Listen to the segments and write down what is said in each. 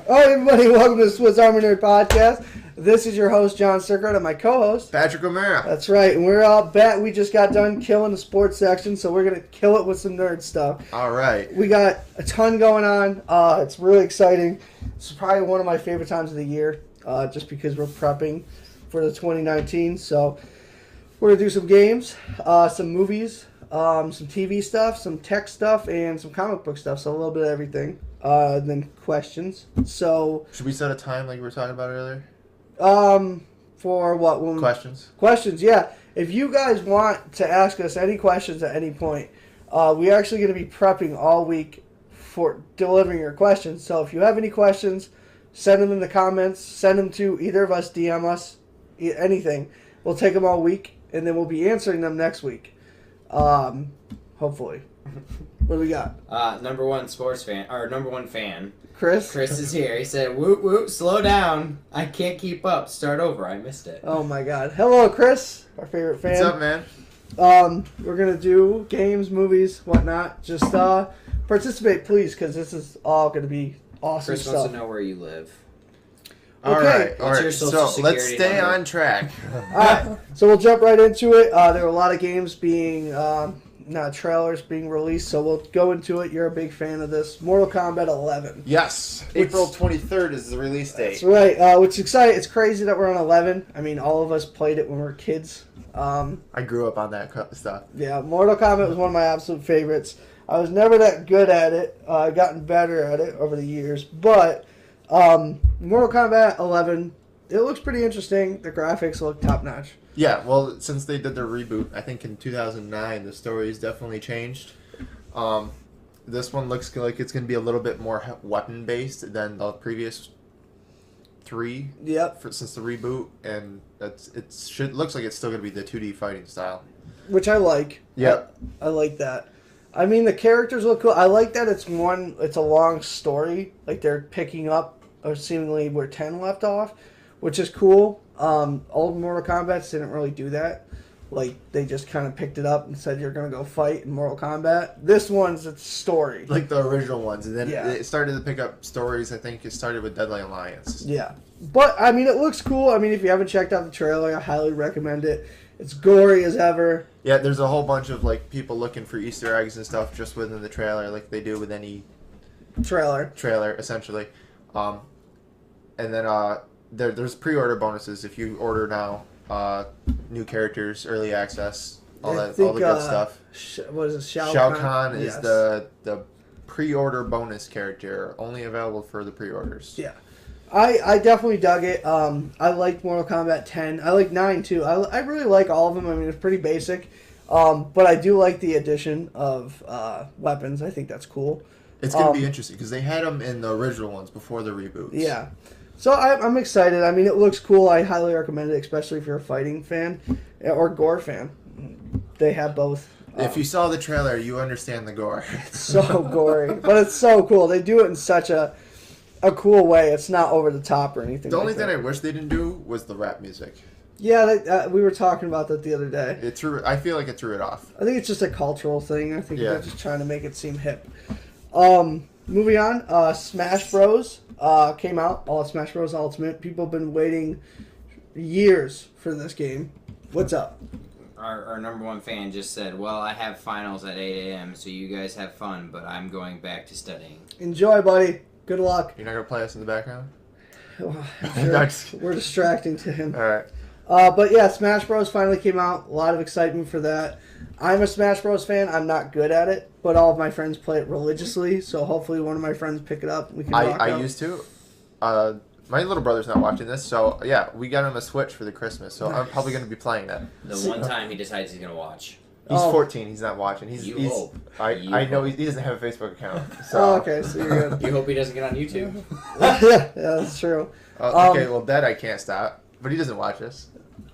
Oh, everybody, welcome to the Swiss Army Nerd Podcast. This is your host, John Sirkert, and my co-host, Patrick O'Mara. That's right, and we're all back. We just got done killing the sports section, so we're going to kill it with some nerd stuff. All right. We got a ton going on. It's really exciting. This is probably one of my favorite times of the year, just because we're prepping for the 2019. So we're going to do some games, some movies, some TV stuff, some tech stuff, and some comic book stuff, so a little bit of everything. Then questions. So should we set a time like we were talking about earlier? For what? Questions. Questions, yeah. If you guys want to ask us any questions at any point, we're actually going to be prepping all week for delivering your questions. So if you have any questions, send them in the comments. Send them to either of us, DM us, anything. We'll take them all week, and then we'll be answering them next week. Hopefully. What do we got? Number one fan. Chris? Chris is here. He said, "Woot woot, slow down. I can't keep up. Start over. I missed it." Oh my God. Hello, Chris, our favorite fan. What's up, man? We're going to do games, movies, whatnot. Just participate, please, because this is all going to be awesome Chris stuff. wants to know where you live. All Okay. right. What's your social So let's security stay number? on track. All right, so we'll jump right into it. There were a lot of games being, trailers being released, so we'll go into it. You're a big fan of this. Mortal Kombat 11. Yes. April 23rd is the release date. That's right. Which is exciting. It's crazy that we're on 11. I mean, all of us played it when we were kids. I grew up on that stuff. Yeah, Mortal Kombat was one of my absolute favorites. I was never that good at it. I've gotten better at it over the years. But Mortal Kombat 11, it looks pretty interesting. The graphics look top-notch. Yeah, well, since they did their reboot, I think in 2009, the story's definitely changed. This one looks like it's going to be a little bit more weapon-based than the previous three. Yep. Since the reboot, and looks like it's still going to be the 2D fighting style. Which I like. Yep. I like that. I mean, the characters look cool. I like that it's a long story. Like, they're picking up, or seemingly where 10 left off, which is cool. Old Mortal Kombat didn't really do that. Like, they just kind of picked it up and said, you're going to go fight in Mortal Kombat. This one's a story. Like the original ones. And then Yeah. it started to pick up stories. I think it started with Deadly Alliance. Yeah. But, I mean, it looks cool. I mean, if you haven't checked out the trailer, I highly recommend it. It's gory as ever. Yeah, there's a whole bunch of like people looking for Easter eggs and stuff just within the trailer, like they do with any Trailer, essentially. And then there's pre-order bonuses if you order now. New characters, early access, all the good stuff. What is it? Shao Kahn is Yes. the pre-order bonus character, only available for the pre-orders. Yeah. I definitely dug it. I liked Mortal Kombat 10. I like 9 too. I really like all of them. I mean, it's pretty basic. But I do like the addition of weapons. I think that's cool. It's going to be interesting because they had them in the original ones before the reboots. Yeah. So I'm excited. I mean, it looks cool. I highly recommend it, especially if you're a fighting fan or gore fan. They have both. If you saw the trailer, you understand the gore. It's so gory, but it's so cool. They do it in such a cool way. It's not over the top or anything. The only like thing that. I wish they didn't do was the rap music. Yeah, we were talking about that the other day. I feel like it threw it off. I think it's just a cultural thing. I think Yeah. they're just trying to make it seem hip. Moving on, Smash Bros. Came out. All Smash Bros. Ultimate. People have been waiting years for this game. What's up? Our number one fan just said, "Well, I have finals at 8 a.m., so you guys have fun, but I'm going back to studying." Enjoy, buddy. Good luck. You're not going to play us in the background? I'm sure we're distracting to him. All right. But yeah, Smash Bros. Finally came out. A lot of excitement for that. I'm a Smash Bros. Fan. I'm not good at it, but all of my friends play it religiously, so hopefully one of my friends pick it up and we can rock I out. used to. My little brother's not watching this, so yeah, we got him a Switch for the Christmas, so I'm probably going to be playing that. The one time he decides he's going to watch. He's Oh. 14. He's not watching. He's hope. I know he doesn't have a Facebook account. So. Oh, okay, so you're good. You hope he doesn't get on YouTube. Yeah, that's true. Okay, well that I can't stop, but he doesn't watch us.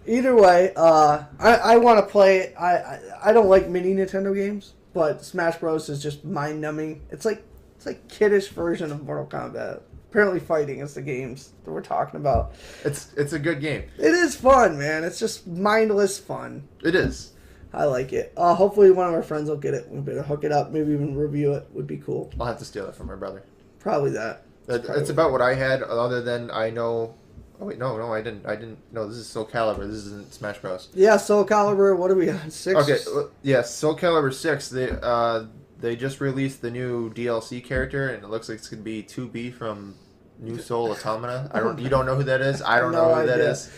Either way, I want to play it. I don't like mini Nintendo games, but Smash Bros is just mind numbing. It's like kiddish version of Mortal Kombat. Apparently, fighting is the games that we're talking about. It's a good game. It is fun, man. It's just mindless fun. It is. I like it. Hopefully, one of our friends will get it. We'll be able to hook it up, maybe even review it. Would be cool. I'll have to steal it from my brother. Probably that. It's about what I had. Other than I know. Oh wait, no, I didn't. No, this is Soul Calibur. This isn't Smash Bros. Yeah, Soul Calibur. What are we on? 6? Okay, yes, Soul Calibur 6. They just released the new DLC character, and it looks like it's gonna be 2B from New Soul Automata. You don't know who that is? I don't No know who that idea. is.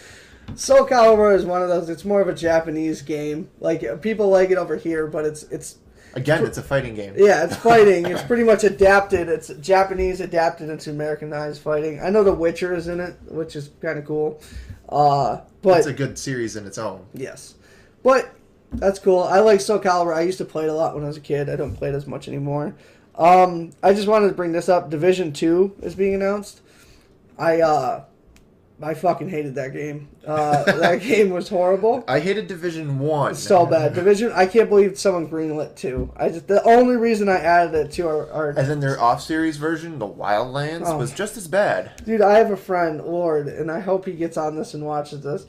Soul Calibur is one of those. It's more of a Japanese game. Like people like it over here, but it's Again, it's a fighting game. yeah, it's fighting. It's pretty much adapted. It's Japanese adapted into Americanized fighting. I know The Witcher is in it, which is kind of cool. But It's a good series in its own. yes, but that's cool. I like Soul Calibur. I used to play it a lot when I was a kid. I don't play it as much anymore. I just wanted to bring this up. Division 2 is being announced. I fucking hated that game. That game was horrible. I hated Division 1. So bad. Division, I can't believe someone greenlit 2. The only reason I added it to our And then their off-series version, the Wildlands, Oh. was just as bad. dude, I have a friend, Lord, and I hope he gets on this and watches this.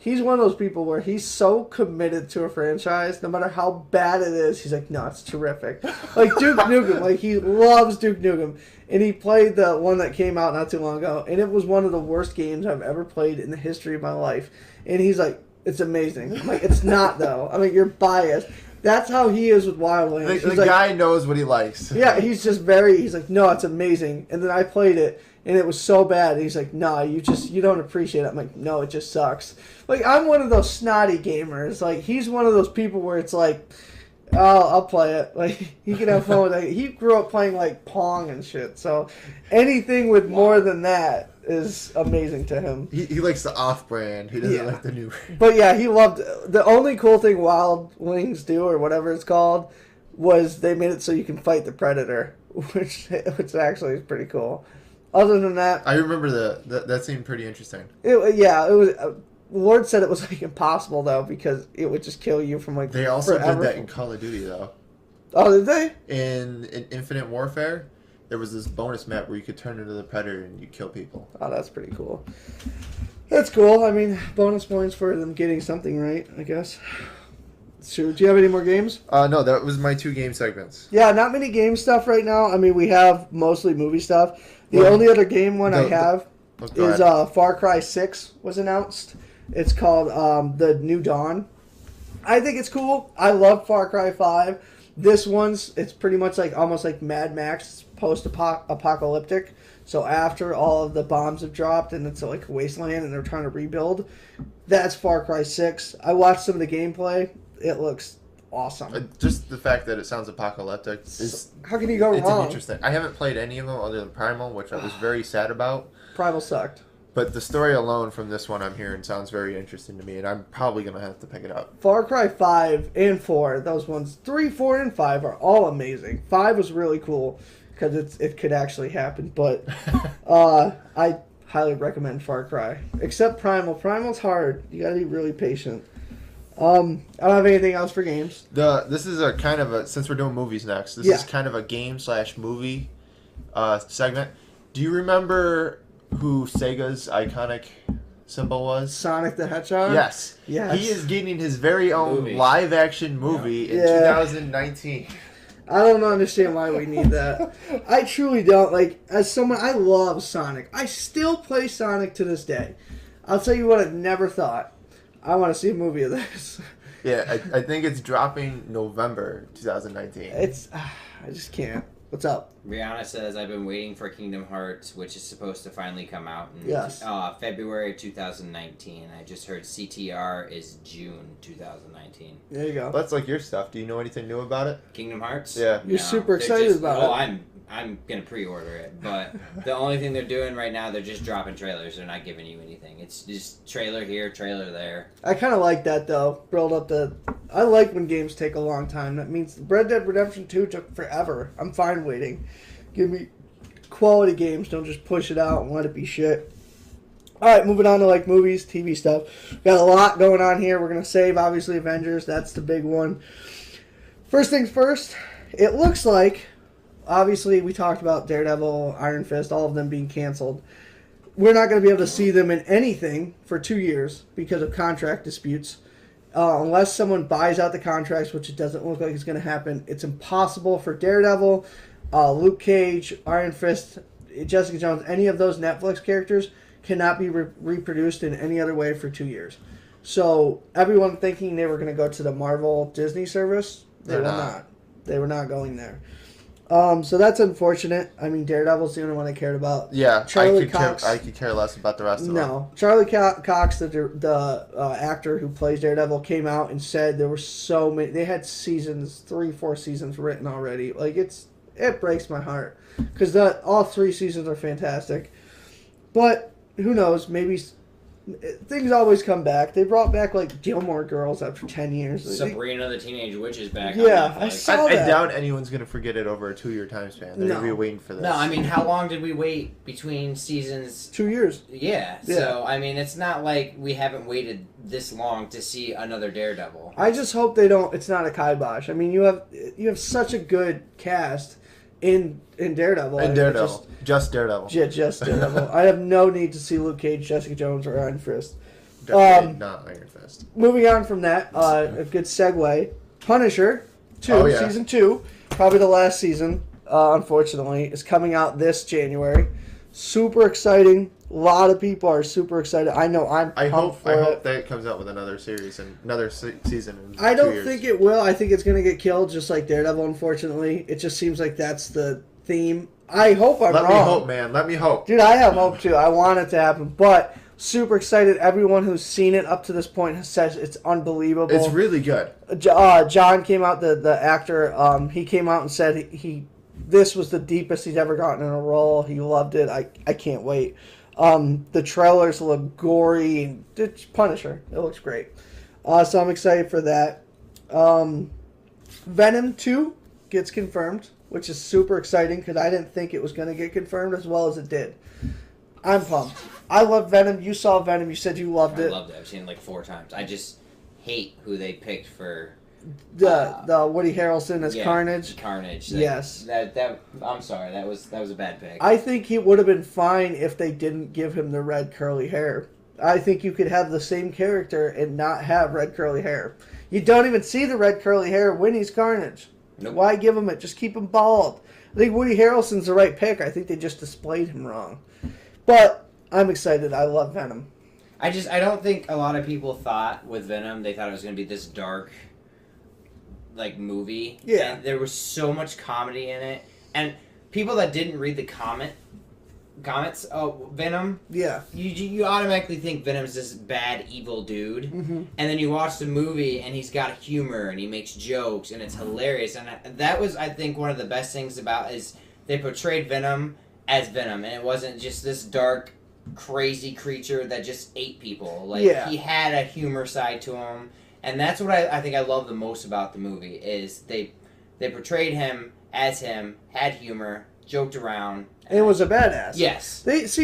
He's one of those people where he's so committed to a franchise, no matter how bad it is, he's like, no, it's terrific. Like Duke Nukem, like he loves Duke Nukem. And he played the one that came out not too long ago, and it was one of the worst games I've ever played in the history of my life. And he's like, it's amazing. I'm like, it's not though. I mean, you're biased. That's how he is with Wildlands. The He's like, guy knows what he likes. yeah, he's like, no, it's amazing. And then I played it, and it was so bad. And he's like, nah, you don't appreciate it. I'm like, no, it just sucks. Like, I'm one of those snotty gamers. Like, he's one of those people where it's like, oh, I'll play it. Like, he can have fun with it. He grew up playing, like, Pong and shit. So anything with more than that is amazing to him. He likes the off-brand. He doesn't Yeah. like the new. But yeah, he loved the only cool thing Wild Wings do, or whatever it's called, was they made it so you can fight the predator, which actually is pretty cool. Other than that, I remember that seemed pretty interesting. it was. Lord said it was like impossible though because it would just kill you from like. They also forever. did that in Call of Duty though. Oh, did they? In Infinite Warfare, there was this bonus map where you could turn into the Predator and you kill people. Oh, that's pretty cool. That's cool. I mean, bonus points for them getting something right, I guess. So, do you have any more games? No, that was my 2 game segments. Yeah, not many game stuff right now. I mean, we have mostly movie stuff. The Well, only other game one I have Go is ahead. Far Cry 6 was announced. It's called The New Dawn. I think it's cool. I love Far Cry 5. This one's, it's pretty much like almost like Mad Max post-apocalyptic. So after all of the bombs have dropped and it's like a wasteland and they're trying to rebuild, that's Far Cry 6. I watched some of the gameplay. It looks awesome. Just the fact that it sounds apocalyptic is How can you go it's wrong? interesting. I haven't played any of them other than Primal, which I was very sad about. Primal sucked. But the story alone from this one I'm hearing sounds very interesting to me, and I'm probably gonna have to pick it up. Far Cry 5 and 4, those ones, 3, 4, and 5 are all amazing. 5 was really cool because it could actually happen, but I highly recommend Far Cry. Except Primal. Primal's hard. You gotta be really patient. I don't have anything else for games. This is a kind of a, since we're doing movies next, this Yeah. is kind of a game/movie segment. Do you remember who Sega's iconic symbol was? Sonic the Hedgehog? Yes. Yes. He is getting his very own Movie. live-action movie in Yeah. 2019. I don't understand why we need that. I truly don't. Like, as someone, I love Sonic. I still play Sonic to this day. I'll tell you what I've never thought. I want to see a movie of this. Yeah, I think it's dropping November 2019. It's, I just can't. What's up? Rihanna says, I've been waiting for Kingdom Hearts, which is supposed to finally come out in Yes. February 2019. I just heard CTR is June 2019. There you go. That's like your stuff. Do you know anything new about it? Kingdom Hearts? Yeah. You're super they're excited about well, it. I'm gonna pre-order it, but the only thing they're doing right now, they're just dropping trailers. They're not giving you anything. It's just trailer here, trailer there. I kind of like that though. Build up the. I like when games take a long time. That means Red Dead Redemption 2 took forever. I'm fine waiting. Give me quality games. Don't just push it out and let it be shit. All right, moving on to like movies, TV stuff. Got a lot going on here. We're gonna save obviously Avengers. That's the big one. First things first. It looks like, obviously, we talked about Daredevil, Iron Fist, all of them being canceled. We're not going to be able to see them in anything for 2 years because of contract disputes. Unless someone buys out the contracts, which it doesn't look like it's going to happen, it's impossible for Daredevil, Luke Cage, Iron Fist. Jessica Jones, any of those Netflix characters cannot be reproduced in any other way for 2 years. So everyone thinking they were going to go to the Marvel Disney service, they They're will not. not. They were not going there. So that's unfortunate. I mean, Daredevil's the only one I cared about. Yeah, Charlie Cox. I could care less about the rest of them. No, Charlie Cox, the actor who plays Daredevil, came out and said there were so many. They had 3-4 seasons written already. Like it breaks my heart because all 3 seasons are fantastic. But who knows? Maybe things always come back. They brought back like Gilmore Girls after 10 years. Sabrina the Teenage Witch is back. Yeah, on Netflix. I saw I that. doubt anyone's gonna forget it over a 2-year time span. They're No. gonna be waiting for this. No, I mean, how long did we wait between seasons? 2 years. Yeah, Yeah. so I mean, it's not like we haven't waited this long to see another Daredevil. I just hope they don't. It's not a kibosh. I mean, you have such a good cast in Daredevil. And I mean, Daredevil, just Daredevil. Just Daredevil. I have no need to see Luke Cage, Jessica Jones, or Iron Fist. Definitely not Iron Fist. Moving on from that, a good segue. Punisher 2, Oh, yeah. season 2, probably the last season, unfortunately, is coming out this January. Super exciting. A lot of people are super excited. I know I'm I pumped hope for it. that it comes out with another series and another season. In I 2 don't years. think it will. I think it's going to get killed just like Daredevil, unfortunately. It just seems like that's the theme. I hope I'm Let wrong. me hope, man. Let me hope. Dude, I have hope too. I want it to happen, but super excited. Everyone who's seen it up to this point has said it's unbelievable. It's really good. John came out, the actor. He came out and said this was the deepest he's ever gotten in a role. He loved it. I can't wait. The trailers look gory and it's Punisher. It looks great. So I'm excited for that. Venom 2 gets confirmed, which is super exciting because I didn't think it was going to get confirmed as well as it did. I'm pumped. I love Venom. You saw Venom. You said you loved I it. loved it. I've seen it like 4 times. I just hate who they picked for The Woody Harrelson as yeah, Carnage. Carnage. Yes. That I'm sorry. That was a bad pick. I think he would have been fine if they didn't give him the red curly hair. I think you could have the same character and not have red curly hair. You don't even see the red curly hair when he's Carnage. Nope. Why give him it? Just keep him bald. I think Woody Harrelson's the right pick. I think they just displayed him wrong. But I'm excited. I love Venom. I don't think a lot of people thought with Venom they thought it was going to be this dark like movie. Yeah. And there was so much comedy in it. And people that didn't read the comments of Venom, Yeah. you automatically think Venom's this bad evil dude. Mm-hmm. And then you watch the movie and he's got humor and he makes jokes and it's hilarious. And that was, I think, one of the best things about is they portrayed Venom as Venom, and it wasn't just this dark, crazy creature that just ate people. Like, Yeah. he had a humor side to him, and that's what I think I love the most about the movie, is they portrayed him as him, had humor, joked around. And it was a badass. Yes.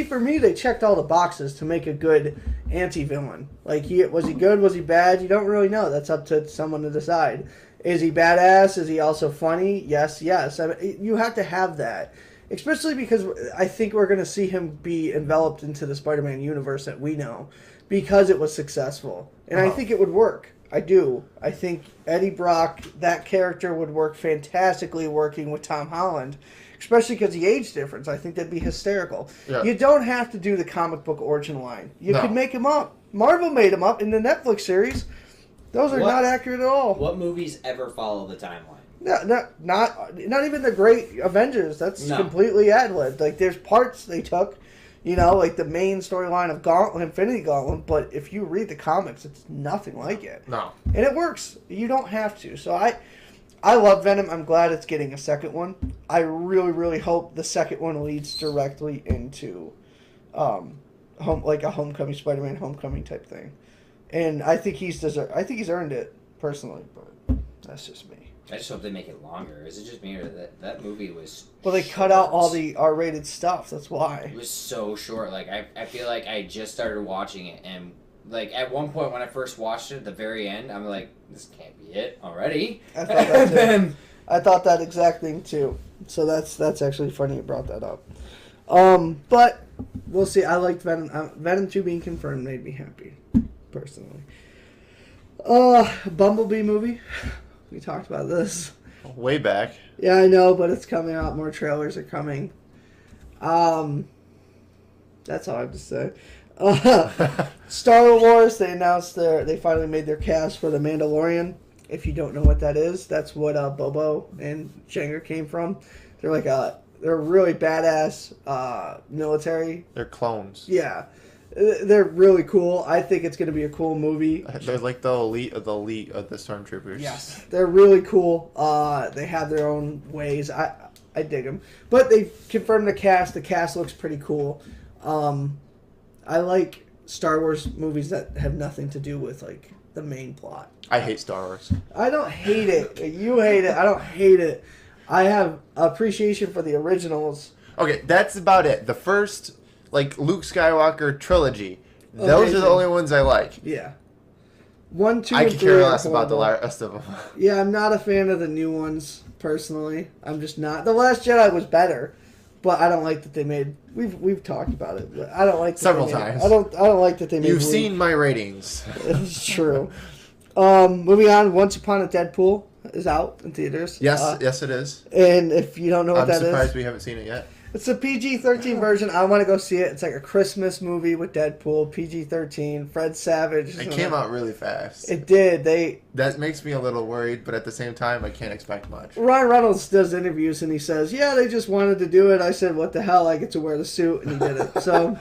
For me, they checked all the boxes to make a good anti-villain. Like, was he good? Was he bad? You don't really know. That's up to someone to decide. Is he badass? Is he also funny? Yes. I mean, you have to have that. Especially because I think we're going to see him be enveloped into the Spider-Man universe that we know because it was successful. And I think it would work. I do. I think Eddie Brock, that character would work fantastically working with Tom Holland, especially because the age difference. I think that'd be hysterical. Yeah. You don't have to do the comic book origin line. You No. could make him up. Marvel made him up in the Netflix series. Those are not accurate at all. What movies ever follow the timeline? No, not even the great Avengers. That's No. completely ad-libbed. Like, there's parts they took, like the main storyline of Gauntlet, Infinity Gauntlet, but if you read the comics, it's nothing like it. No. And it works. You don't have to. So I love Venom. I'm glad it's getting a second one. I really, really hope the second one leads directly into like a Homecoming, Spider-Man Homecoming type thing. And I think he's earned it, personally, but that's just me. I just hope they make it longer. Is it just me, or that movie was... Well, they cut out all the R-rated stuff. That's why. It was so short. Like, I feel like I just started watching it, and like at one point when I first watched it, at the very end, I'm like, this can't be it already. I thought that And too. then, I thought that exact thing too. So that's actually funny you brought that up. But we'll see. I liked Venom. Venom 2 being confirmed made me happy, personally. Bumblebee movie. We talked about this. Way back. Yeah, I know, but it's coming out. More trailers are coming. That's all I have to say. Star Wars, they announced they finally made their cast for The Mandalorian. If you don't know what that is, that's what Bobo and Jango came from. They're like they're really badass military. They're clones. Yeah. They're really cool. I think it's going to be a cool movie. They're like the elite of the stormtroopers. Yes. They're really cool. They have their own ways. I dig them. But they confirmed the cast. The cast looks pretty cool. I like Star Wars movies that have nothing to do with like the main plot. I hate Star Wars. I don't hate it. You hate it. I don't hate it. I have appreciation for the originals. Okay, that's about it. The first, like, Luke Skywalker trilogy. Those are the only ones I like. Yeah. 1, 2, I and could 3 care are less about the horrible. rest of them. Yeah, I'm not a fan of the new ones, personally. I'm just not. The Last Jedi was better, but I don't like that they made... We've talked about it, but I don't like that Several they made, times. I don't like that they made... You've Luke. seen my ratings. It's true. Moving on, Once Upon a Deadpool is out in theaters. Yes, yes it is. And if you don't know what I'm that surprised is... we haven't seen it yet. It's a PG-13 version. I want to go see it. It's like a Christmas movie with Deadpool, PG-13, Fred Savage. It came out really fast. It did. That makes me a little worried, but at the same time, I can't expect much. Ryan Reynolds does interviews and he says, yeah, they just wanted to do it. I said, what the hell? I get to wear the suit, and he did it. So,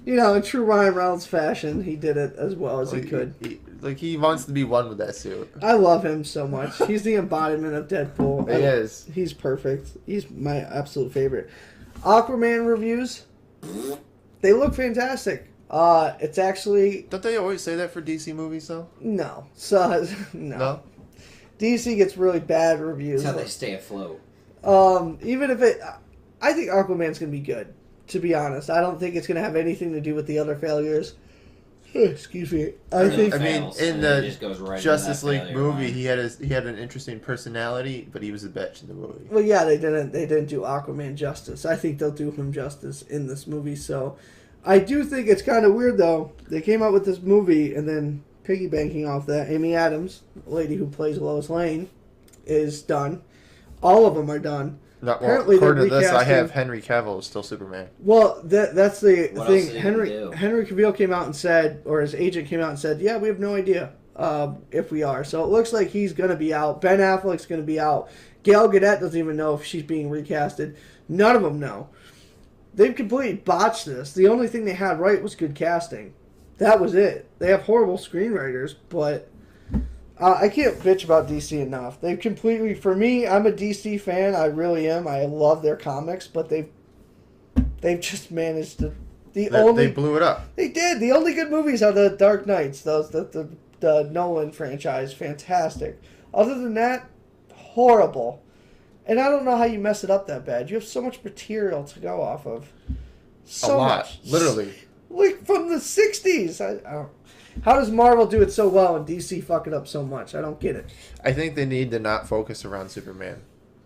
in true Ryan Reynolds fashion, he did it as well as he could. He wants to be one with that suit. I love him so much. He's the embodiment of Deadpool. He is. He's perfect. He's my absolute favorite. Aquaman reviews. They look fantastic. It's actually... Don't they always say that for DC movies, though? No. So, no. No? DC gets really bad reviews. That's how they stay afloat. Even if it... I think Aquaman's going to be good, to be honest. I don't think it's going to have anything to do with the other failures. Excuse me. I think... I mean, Fails, in and the it just goes right into Justice that League failure movie, line. he had an interesting personality, but he was a bitch in the movie. Well, yeah, they didn't do Aquaman justice. I think they'll do him justice in this movie. So, I do think it's kind of weird though. They came out with this movie, and then piggybacking off that, Amy Adams, the lady who plays Lois Lane, is done. All of them are done. Apparently according to they're this, I recasting- have Henry Cavill is still Superman. Well, that's the What else thing. are they Henry gonna do? Henry Cavill came out and said, or his agent came out and said, yeah, we have no idea if we are. So it looks like he's going to be out. Ben Affleck's going to be out. Gal Gadot doesn't even know if she's being recasted. None of them know. They've completely botched this. The only thing they had right was good casting. That was it. They have horrible screenwriters, but I can't bitch about DC enough. They've completely, for me, I'm a DC fan. I really am. I love their comics, but they've just managed to. They blew it up. They did. The only good movies are the Dark Knights, the Nolan franchise, fantastic. Other than that, horrible. And I don't know how you mess it up that bad. You have so much material to go off of. So a lot, much. literally. Like from the 60s. I don't. How does Marvel do it so well and DC fuck it up so much? I don't get it. I think they need to not focus around Superman.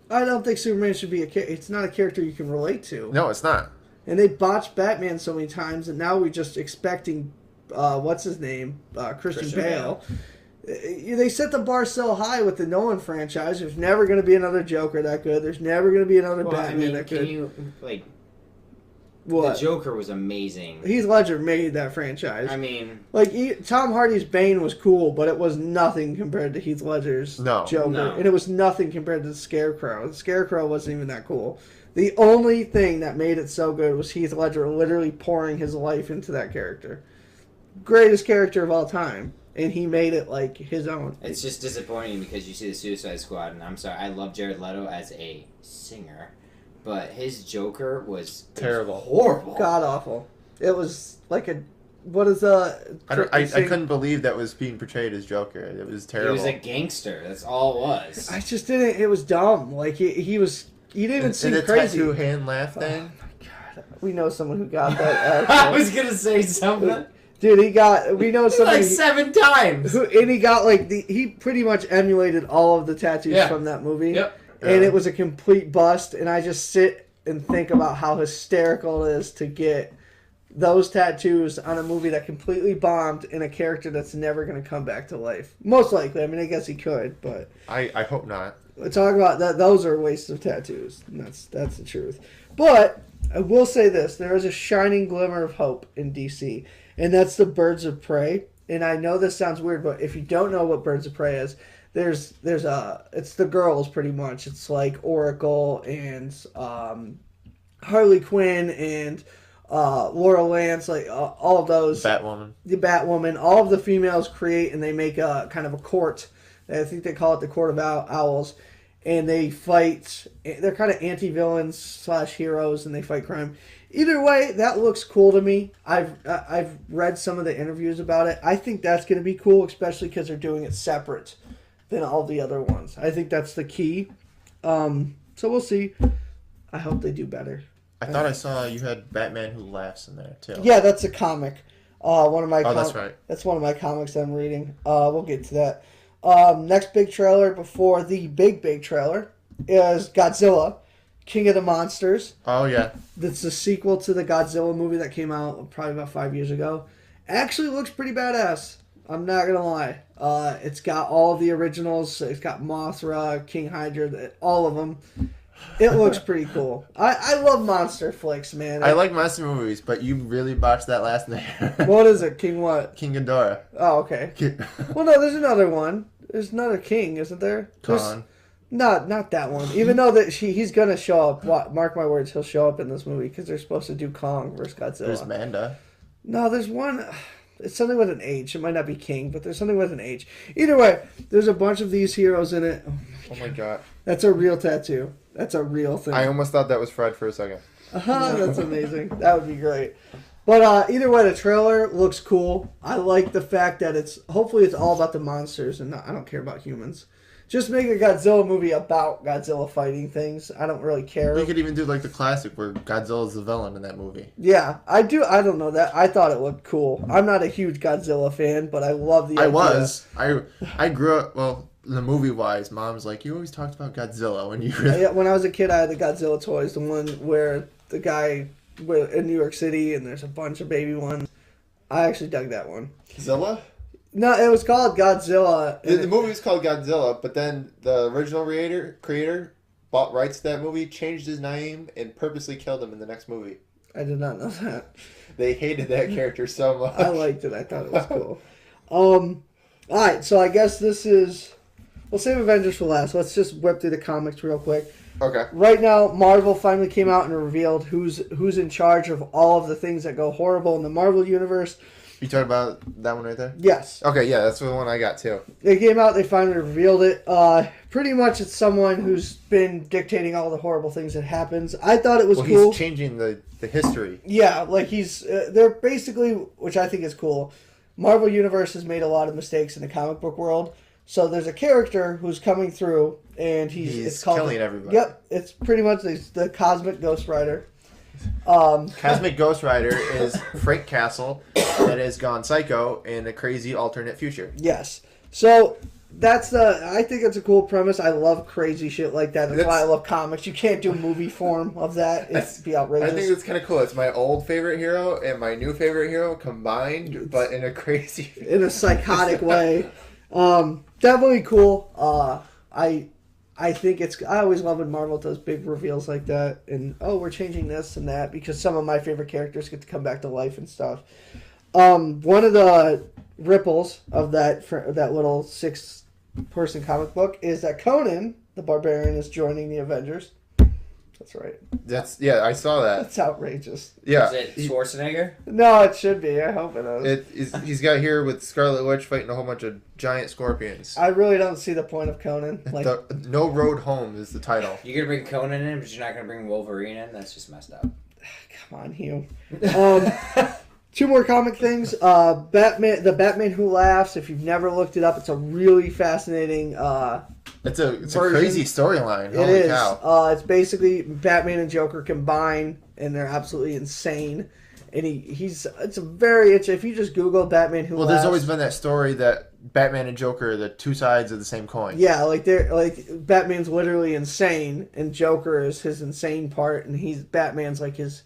I don't think Superman should be it's not a character you can relate to. No, it's not. And they botched Batman so many times, and now we're just expecting, what's his name? Christian Bale. They set the bar so high with the Nolan franchise. There's never going to be another Joker that good. There's never going to be another Well, Batman I mean, that can good. you What? The Joker was amazing. Heath Ledger made that franchise. I mean, Tom Hardy's Bane was cool, but it was nothing compared to Heath Ledger's Joker. No. And it was nothing compared to the Scarecrow. The Scarecrow wasn't even that cool. The only thing that made it so good was Heath Ledger literally pouring his life into that character. Greatest character of all time. And he made it like his own. it's just disappointing because you see the Suicide Squad, and I'm sorry, I love Jared Leto as a singer, but his Joker was Terrible. horrible. God awful. It was like a... What is a... I couldn't believe that was being portrayed as Joker. It was He terrible. was a gangster. That's all it was. I just didn't... It was dumb. Like, he was... He didn't even and seem the crazy. tattoo hand laugh thing. Oh my god. We know someone who got that. I was gonna say something. Dude, we know somebody Like 7 times. and he got like he pretty much emulated all of the tattoos Yeah. from that movie. Yep. And Yeah. it was a complete bust, and I just sit and think about how hysterical it is to get those tattoos on a movie that completely bombed in a character that's never going to come back to life. Most likely. I mean, I guess he could, but I hope not. talk about that. Those are wastes of tattoos. And that's the truth. But I will say this: there is a shining glimmer of hope in DC, and that's the Birds of Prey. And I know this sounds weird, but if you don't know what Birds of Prey is, there's it's the girls pretty much. It's like Oracle and Harley Quinn and Laura Lance, like all of those. Batwoman. The Batwoman. All of the females create, and they make a kind of a court. I think they call it the Court of Owls, and they fight. They're kind of anti-villains / heroes, and they fight crime. Either way, that looks cool to me. I've read some of the interviews about it. I think that's going to be cool, especially because they're doing it separate than all the other ones. I think that's the key. So we'll see. I hope they do better. I thought I saw you had Batman Who Laughs in there too. Yeah, that's a comic. One of my. That's right. That's one of my comics I'm reading. We'll get to that. Next big trailer before the big trailer is Godzilla, King of the Monsters. Oh yeah. That's the sequel to the Godzilla movie that came out probably about 5 years ago. Actually looks pretty badass. I'm not gonna lie. It's got all of the originals. It's got Mothra, King Hydra, all of them. It looks pretty cool. I love monster flicks, man. I like monster movies, but you really botched that last name. What is it? King what? King Ghidorah. Oh, okay. Well, no, there's another one. There's another king, isn't there? Khan. Not that one. Even though that he's gonna show up. Mark my words, he'll show up in this movie because they're supposed to do Kong versus Godzilla. There's Manda. No, there's one. It's something with an H. It might not be King, but there's something with an H. Either way, there's a bunch of these heroes in it. Oh my god. That's a real tattoo. That's a real thing. I almost thought that was Fred for a second. That's amazing. That would be great. But either way, the trailer looks cool. I like the fact that hopefully it's all about the monsters and I don't care about humans. Just make a Godzilla movie about Godzilla fighting things. I don't really care. You could even do like the classic where Godzilla's the villain in that movie. Yeah, I do. I don't know that. I thought it looked cool. I'm not a huge Godzilla fan, but I love the idea. I grew up, well, the movie wise, Mom's like, you always talked about Godzilla when you were... When I was a kid, I had the Godzilla toys, the one where the guy in New York City and there's a bunch of baby ones. I actually dug that one. Zilla? No, it was called Godzilla. The movie was called Godzilla, but then the original creator bought rights to that movie, changed his name, and purposely killed him in the next movie. I did not know that. They hated that character so much. I liked it. I thought it was cool. Alright, so I guess this is... We'll save Avengers for last. Let's just whip through the comics real quick. Okay. Right now, Marvel finally came out and revealed who's in charge of all of the things that go horrible in the Marvel Universe. You talking about that one right there? Yes. Okay, yeah, that's the one I got too. They came out, they finally revealed it. Pretty much it's someone who's been dictating all the horrible things that happens. I thought it was cool. He's changing the history. Yeah, like they're basically, which I think is cool, Marvel Universe has made a lot of mistakes in the comic book world. So there's a character who's coming through, and it's called killing everybody. Yep, it's pretty much the Cosmic Ghost Rider. Cosmic Ghost Rider is Frank Castle that has gone psycho in a crazy alternate future. Yes. So I think it's a cool premise. I love crazy shit like that. That's why I love comics. You can't do movie form of that. It'd be outrageous. I think it's kind of cool. It's my old favorite hero and my new favorite hero combined, but in a crazy... in a psychotic way. Definitely cool. I think I always love when Marvel does big reveals like that, and we're changing this and that because some of my favorite characters get to come back to life and stuff. One of the ripples of that little 6-person comic book is that Conan the Barbarian is joining the Avengers. That's right. I saw that. That's outrageous. Yeah. Is it Schwarzenegger? No, it should be. I hope it is. He's got here with Scarlet Witch fighting a whole bunch of giant scorpions. I really don't see the point of Conan. Like, No Road Home is the title. You're gonna bring Conan in, but you're not gonna bring Wolverine in. That's just messed up. come on, Hugh. 2 more comic things. The Batman Who Laughs. If you've never looked it up, it's a really fascinating. It's a crazy storyline. Holy cow! It's basically Batman and Joker combine, and they're absolutely insane. And if you just Google Batman Who Laughs. There's always been that story that Batman and Joker are the two sides of the same coin. Yeah, Batman's literally insane, and Joker is his insane part, and Batman's like his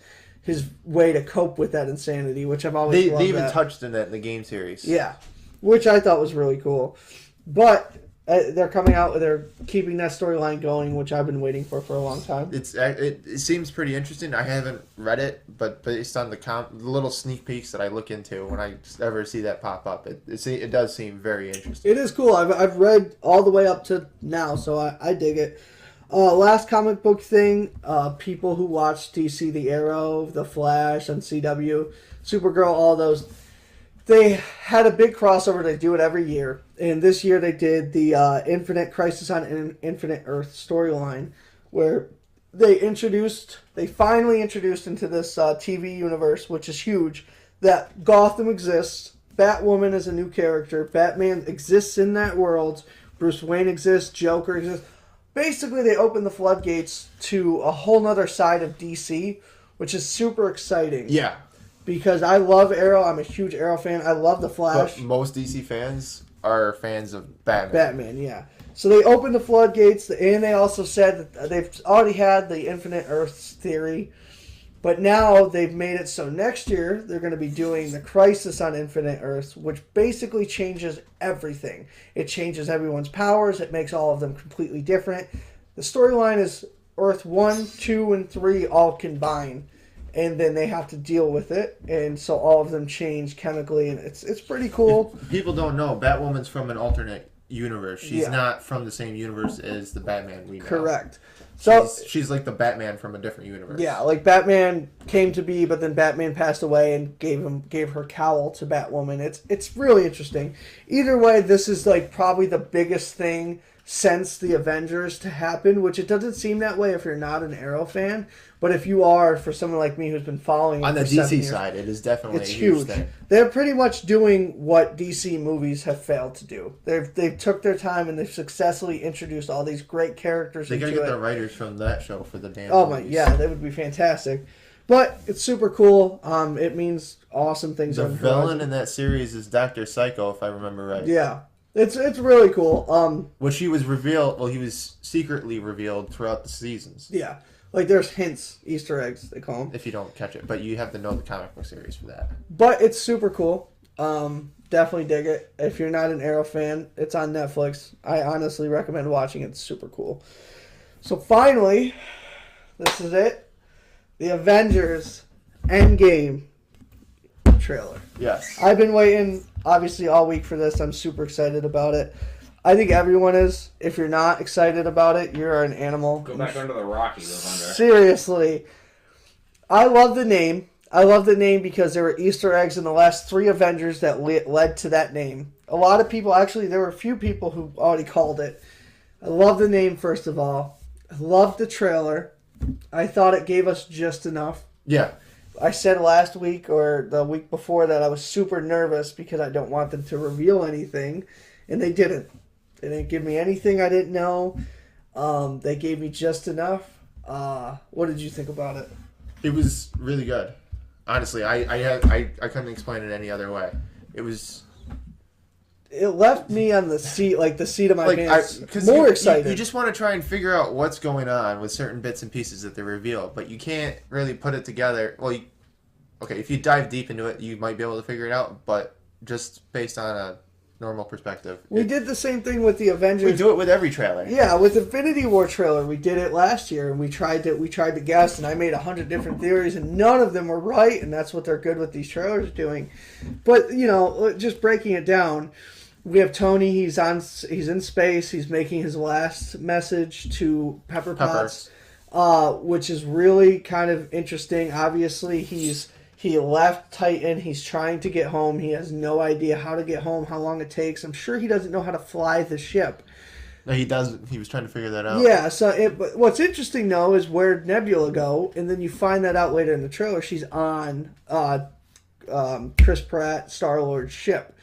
way to cope with that insanity, which I've always loved. They even touched on that in the game series. Yeah, which I thought was really cool. But They're coming out. They're keeping that storyline going, which I've been waiting for a long time. It seems pretty interesting. I haven't read it, but based on the little sneak peeks that I look into when I ever see that pop up, it does seem very interesting. It is cool. I've read all the way up to now, so I dig it. Last comic book thing, people who watch DC, The Arrow, The Flash on CW, Supergirl, all those, they had a big crossover. They do it every year. And this year they did the Infinite Crisis on Infinite Earth storyline, where they finally introduced into this TV universe, which is huge, that Gotham exists, Batwoman is a new character, Batman exists in that world, Bruce Wayne exists, Joker exists. Basically, they opened the floodgates to a whole nother side of DC, which is super exciting. Yeah. Because I love Arrow. I'm a huge Arrow fan. I love The Flash. But most DC fans are fans of Batman. Batman, yeah. So they opened the floodgates, and they also said that they've already had the Infinite Earths theory, but now they've made it so next year they're going to be doing the Crisis on Infinite Earths, which basically changes everything. It changes everyone's powers. It makes all of them completely different. The storyline is Earth 1, 2, and 3 all combined, and then they have to deal with it, and so all of them change chemically, and it's pretty cool. If people don't know, Batwoman's from an alternate universe. She's not from the same universe as the Batman we know. Correct. So she's like the Batman from a different universe. Yeah, like Batman came to be, but then Batman passed away and gave her cowl to Batwoman. It's really interesting. Either way, this is like probably the biggest thing since the Avengers to happen, which it doesn't seem that way if you're not an Arrow fan, but if you are, for someone like me who's been following it on the for 7 DC years, side, it is definitely it's a huge thing. They're pretty much doing what DC movies have failed to do. They took their time and they've successfully introduced all these great characters. They gotta into get it. the writers from that show for the damn. Oh my, movies. yeah, that would be fantastic. But it's super cool. It means awesome things. The on the villain horizon. in that series is Dr. Psycho, if I remember right. Yeah, it's really cool. Which he was revealed. Well, he was secretly revealed throughout the seasons. Yeah, like there's hints, Easter eggs they call them. If you don't catch it, but you have to know the comic book series for that. But it's super cool. Definitely dig it. If you're not an Arrow fan, it's on Netflix. I honestly recommend watching it. It's super cool. So finally, this is it. The Avengers Endgame trailer. Yes. I've been waiting, obviously, all week for this. I'm super excited about it. I think everyone is. If you're not excited about it, you're an animal. Go back under the rock you live under. Seriously. I love the name. I love the name because there were Easter eggs in the last 3 Avengers that led to that name. A lot of people, actually, there were a few people who already called it. I love the name, first of all. I loved the trailer. I thought it gave us just enough. Yeah. I said last week or the week before that I was super nervous because I don't want them to reveal anything, and they didn't. They didn't give me anything I didn't know. They gave me just enough. What did you think about it? It was really good. Honestly, I couldn't explain it any other way. It was. It left me on the seat, like the seat of my pants, more excited. You just want to try and figure out what's going on with certain bits and pieces that they reveal, but you can't really put it together. Well, okay, if you dive deep into it, you might be able to figure it out, but just based on a normal perspective. We did the same thing with the Avengers. We do it with every trailer. Yeah, with Infinity War trailer, we did it last year, and we tried to guess, and I made 100 different theories, and none of them were right, and that's what they're good with these trailers doing. But just breaking it down, we have Tony. He's in space. He's making his last message to Pepper Potts, which is really kind of interesting. Obviously, he left Titan. He's trying to get home. He has no idea how to get home, how long it takes. I'm sure he doesn't know how to fly the ship. No, he does. He was trying to figure that out. Yeah. But what's interesting though is where Nebula go, and then you find that out later in the trailer. She's on Chris Pratt, Star-Lord's ship.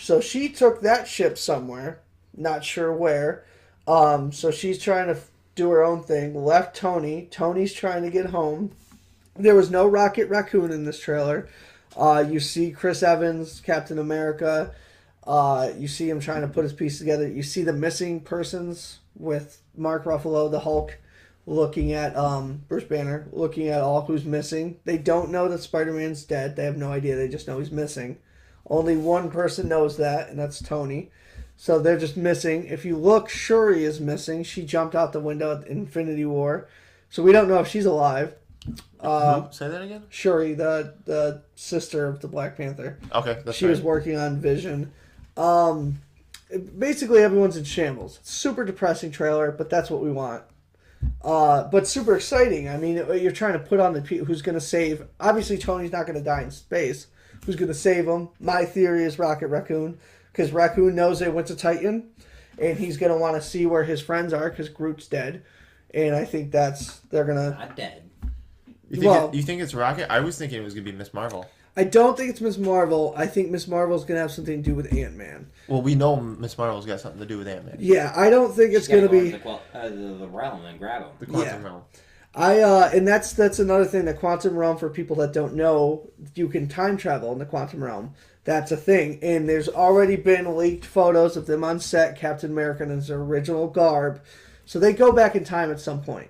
So she took that ship somewhere, not sure where. So she's trying to do her own thing. Left Tony. Tony's trying to get home. There was no Rocket Raccoon in this trailer. You see Chris Evans, Captain America. You see him trying to put his piece together. You see the missing persons with Mark Ruffalo, the Hulk, looking at Bruce Banner, looking at all who's missing. They don't know that Spider-Man's dead. They have no idea. They just know he's missing. Only one person knows that, and that's Tony. So they're just missing. If you look, Shuri is missing. She jumped out the window at Infinity War. So we don't know if she's alive. Say that again? Shuri, the sister of the Black Panther. Okay, that's She right. was working on Vision. Basically, everyone's in shambles. It's a super depressing trailer, but that's what we want. But super exciting. I mean, you're trying to put on the people who's going to save. Obviously, Tony's not going to die in space. Who's going to save him? My theory is Rocket Raccoon, because Raccoon knows they went to Titan, and he's going to want to see where his friends are, because Groot's dead. And I think they're going to... Not dead. You think it's Rocket? I was thinking it was going to be Miss Marvel. I don't think it's Miss Marvel. I think Miss Marvel's going to have something to do with Ant-Man. Well, we know Miss Marvel's got something to do with Ant-Man. Yeah, I don't think it's going to be... The realm and grab him. The Quantum Realm. And that's another thing. The quantum realm, for people that don't know, you can time travel in the quantum realm. That's a thing. And there's already been leaked photos of them on set, Captain America in his original garb. So they go back in time at some point.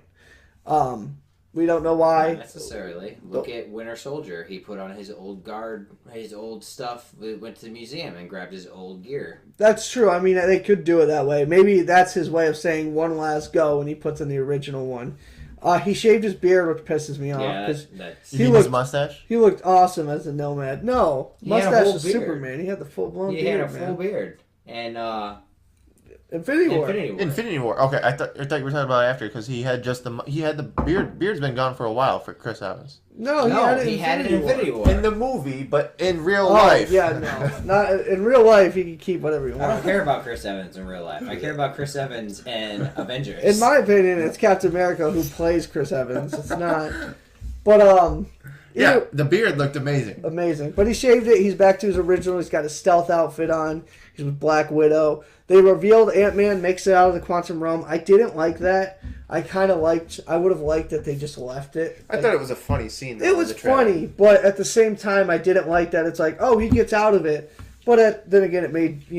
We don't know why. Not necessarily. Look at Winter Soldier. He put on his old guard, his old stuff, went to the museum and grabbed his old gear. That's true. I mean, they could do it that way. Maybe that's his way of saying one last go, and he puts in the original one. He shaved his beard, which pisses me off. Yeah, Because that's... You mean his mustache? he looked awesome as a Nomad. No, He had a mustache whole was beard. Superman. He had the full-blown He beard, had a full man. beard. And, Infinity War. Infinity War. Okay, I thought you were talking about after because he had the beard. Beard's been gone for a while for Chris Evans. No, he had it in Infinity War. In the movie, but in real Oh, life. yeah, no. Not in real life. He can keep whatever he I don't wants. care about Chris Evans in real life. I care about Chris Evans and Avengers. In my opinion, it's Captain America who plays Chris Evans. It's not. But Yeah, either- the beard looked amazing. amazing. But he shaved it. He's back to his original. He's got his stealth outfit on. He's with Black Widow. They revealed Ant-Man makes it out of the quantum realm. I didn't like that. I would have liked that they just left it. I thought it was a funny scene. Though, It was funny, but at the same time, I didn't like that. It's like, oh, he gets out of it. But then again, it made,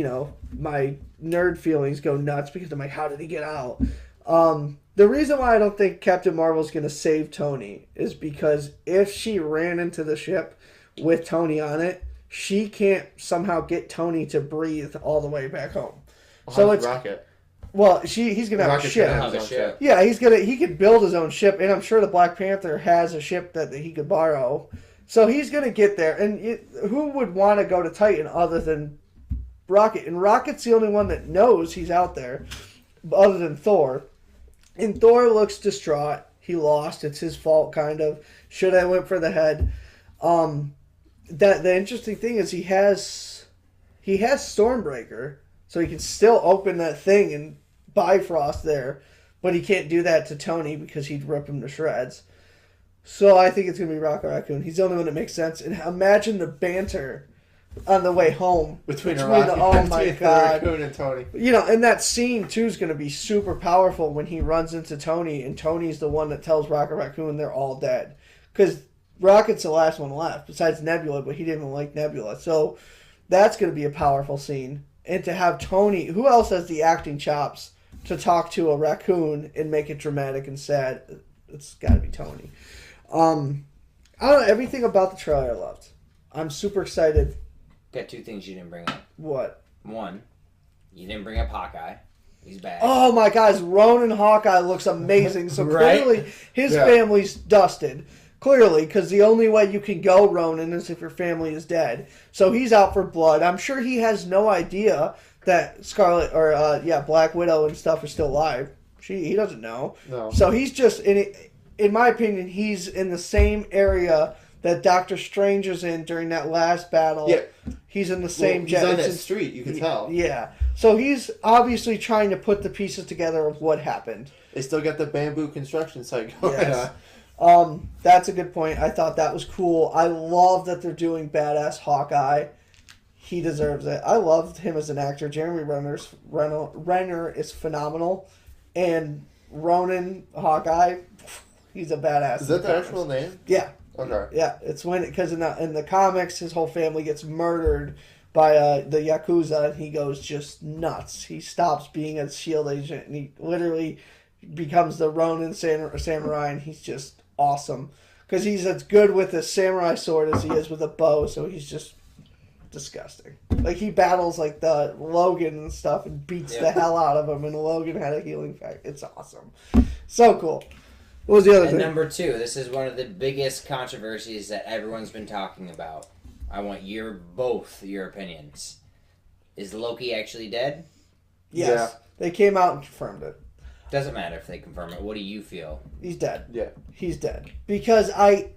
my nerd feelings go nuts because I'm like, how did he get out? The reason why I don't think Captain Marvel's going to save Tony is because if she ran into the ship with Tony on it, she can't somehow get Tony to breathe all the way back home. So it's Rocket. well, he's gonna have a Rocket's ship. gonna have a ship. Yeah, he could build his own ship, and I'm sure the Black Panther has a ship that he could borrow. So he's gonna get there, and who would want to go to Titan other than Rocket? And Rocket's the only one that knows he's out there, other than Thor. And Thor looks distraught. He lost. It's his fault, kind of. Should have went for the head. The interesting thing is he has Stormbreaker. So he can still open that thing and Bifrost there, but he can't do that to Tony because he'd rip him to shreds. So I think it's going to be Rocket Raccoon. He's the only one that makes sense. And imagine the banter on the way home Between oh my God. Raccoon and Tony. And that scene too is going to be super powerful when he runs into Tony, and Tony's the one that tells Rocket Raccoon they're all dead. Because Rocket's the last one left, besides Nebula, but he didn't even like Nebula. So that's going to be a powerful scene. And to have Tony, who else has the acting chops to talk to a raccoon and make it dramatic and sad? It's got to be Tony. I don't know, everything about the trailer I loved. I'm super excited. Got two things you didn't bring up. What? One, you didn't bring up Hawkeye. He's back. Oh my God, Ronan Hawkeye looks amazing. So Right? clearly his Yeah. family's dusted. Clearly, because the only way you can go Ronan is if your family is dead. So he's out for blood. I'm sure he has no idea that Black Widow and stuff are still alive. He doesn't know. No. So he's just in my opinion, he's in the same area that Doctor Strange is in during that last battle. Yeah. He's in the same He's on it's that in- street. You can tell. Yeah. So he's obviously trying to put the pieces together of what happened. They still got the bamboo construction site going Yes. on. That's a good point. I thought that was cool. I love that they're doing badass Hawkeye. He deserves it. I loved him as an actor. Jeremy Renner is phenomenal, and Ronan Hawkeye, he's a badass. Is that the actual name? Yeah, Okay. yeah. It's because in the comics, his whole family gets murdered by the Yakuza, and he goes just nuts. He stops being a SHIELD agent, and he literally becomes the Ronin samurai, and he's just awesome because he's as good with a samurai sword as he is with a bow. So he's just disgusting. Like, he battles, like, the Logan and stuff and beats the hell out of him, and Logan had a healing fact. It's awesome. So cool. What was the other And thing? number 2, this is one of the biggest controversies that everyone's been talking about. I want both your opinions. Is Loki actually dead? Yes. Yeah. They came out and confirmed it. Doesn't matter if they confirm it. What do you feel? He's dead. Yeah. He's dead. Because I